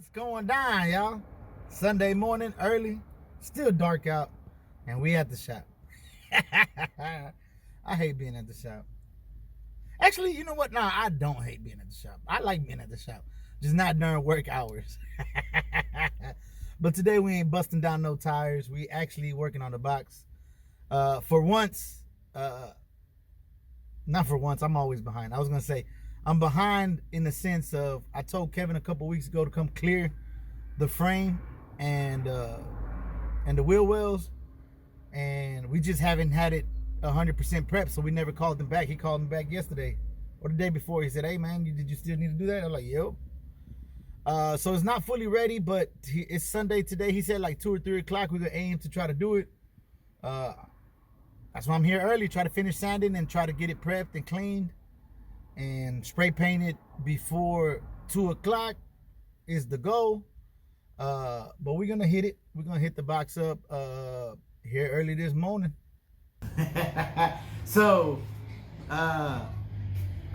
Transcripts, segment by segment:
What's going down, y'all? Sunday morning, early, still dark out, and we at the shop. I hate being at the shop. Actually, you know what? Nah, I don't hate being at the shop. I like being at the shop, just not during work hours. But today we ain't busting down no tires. We actually working on the box. For once, not for once, I'm always behind. I was gonna say, I'm behind in the sense of I told Kevin a couple weeks ago to come clear the frame and the wheel wells, and we just haven't had it 100% prepped, so we never called him back. He called me back yesterday or the day before. He said, "Hey man, did you still need to do that?" I'm like, "Yo." So it's not fully ready, but it's Sunday today. He said like 2 or 3 o'clock. We're gonna aim to try to do it. That's why I'm here early. Try to finish sanding and try to get it prepped and cleaned and spray painted before 2 o'clock is the goal. But we're gonna hit it. We're gonna hit the box up here early this morning. So I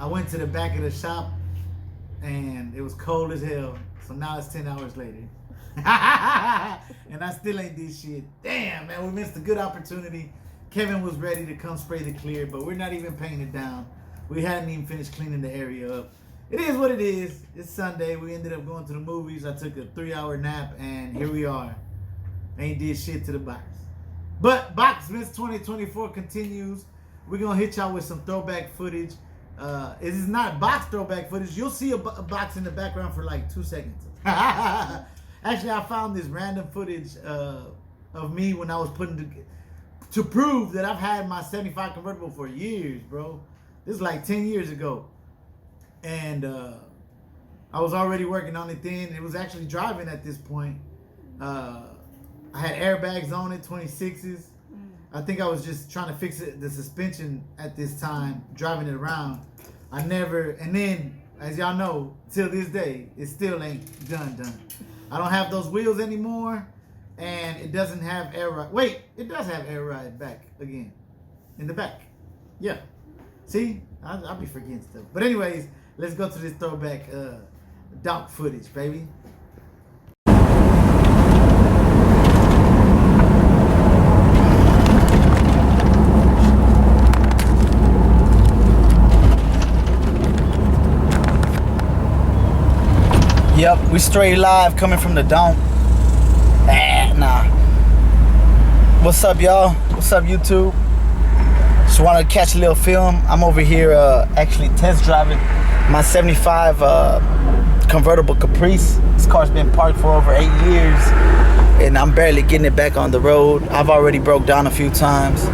went to the back of the shop and it was cold as hell. So now it's 10 hours later. And I still ain't did shit. Damn, man, we missed a good opportunity. Kevin was ready to come spray the clear, but we're not even painting it down. We hadn't even finished cleaning the area up. It is what it is. It's Sunday. We ended up going to the movies. I took a 3-hour nap, and here we are. Ain't did shit to the box. But Boxmas 2024 continues. We're going to hit y'all with some throwback footage. It is not box throwback footage. You'll see a box in the background for like 2 seconds. Actually, I found this random footage of me when I was putting to prove that I've had my 75 convertible for years, bro. This is like 10 years ago. And I was already working on it then. It was actually driving at this point. I had airbags on it, 26s. I think I was just trying to fix the suspension at this time, driving it around. And then, as y'all know, till this day, it still ain't done. I don't have those wheels anymore. And it doesn't have air ride. Wait, it does have air ride back again. In the back. Yeah. See? I'll be forgetting stuff. But anyways, let's go to this throwback Donk footage, baby. Yep, we straight live coming from the Donk. Nah. What's up, y'all? What's up, YouTube? Just want to catch a little film. I'm over here actually test driving my 75 convertible Caprice. This car's been parked for over 8 years, and I'm barely getting it back on the road. I've already broke down a few times,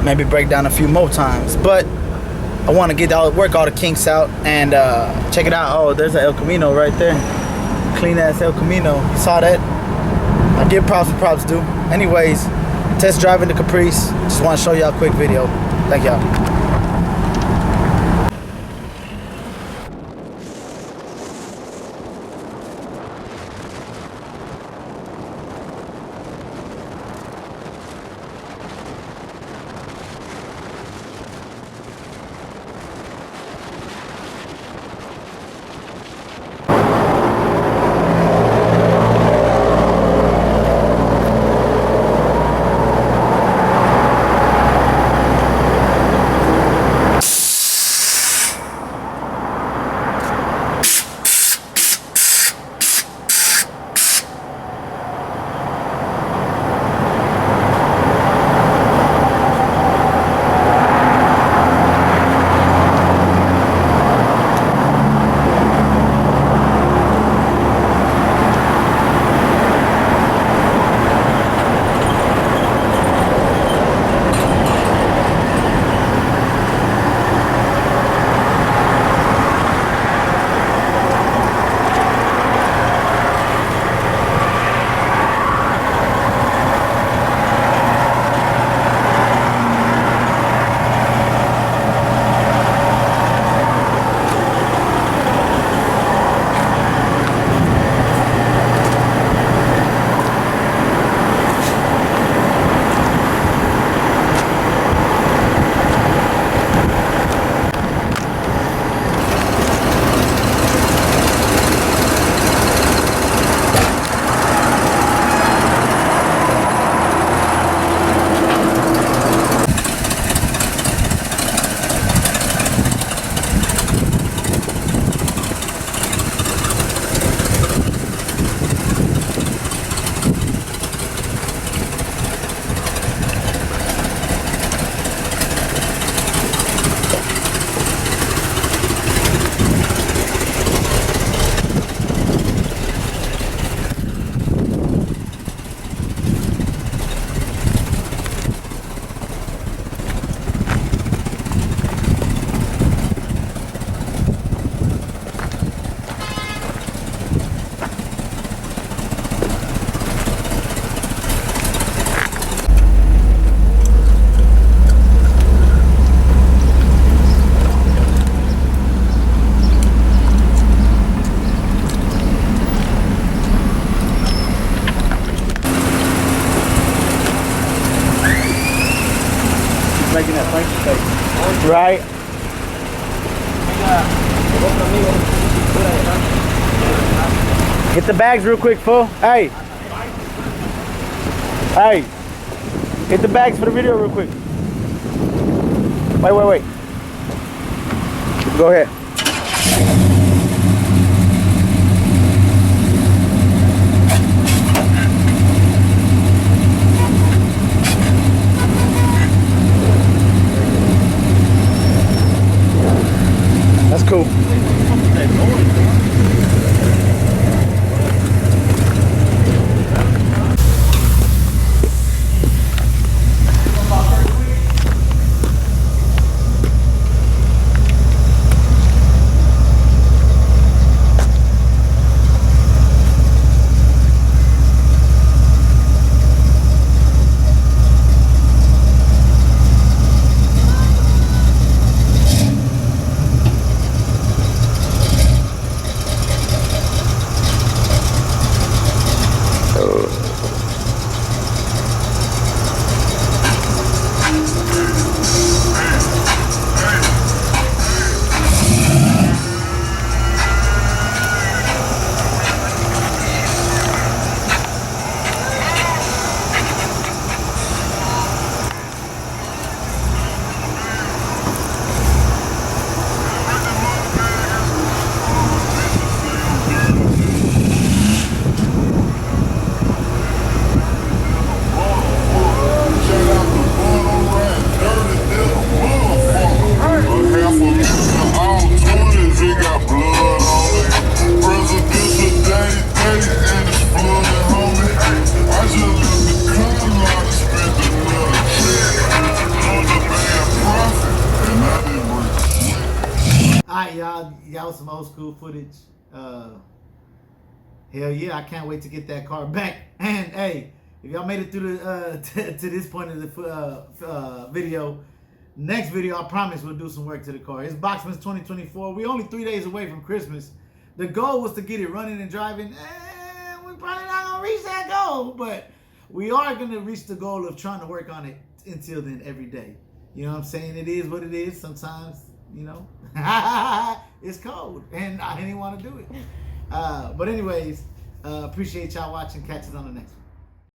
maybe break down a few more times, but I want to work all the kinks out and check it out. Oh, there's an El Camino right there. Clean ass El Camino. You saw that? I give props where props do. Anyways, test driving the Caprice. Just want to show y'all a quick video. Thank y'all. Right. Get the bags real quick, fool. Hey. Hey. Get the bags for the video real quick. Wait. Go ahead. That's cool. Y'all some old school footage. Hell yeah, I can't wait to get that car back. And hey, if y'all made it through the to this point of the video, next video I promise we'll do some work to the car. It's Boxmas 2024. We're only 3 days away from Christmas. The goal was to get it running and driving, and we're probably not gonna reach that goal, but we are gonna reach the goal of trying to work on it until then every day. You know what I'm saying? It is what it is. Sometimes, you know, it's cold and I didn't want to do it. But anyways, appreciate y'all watching. Catch us on the next one.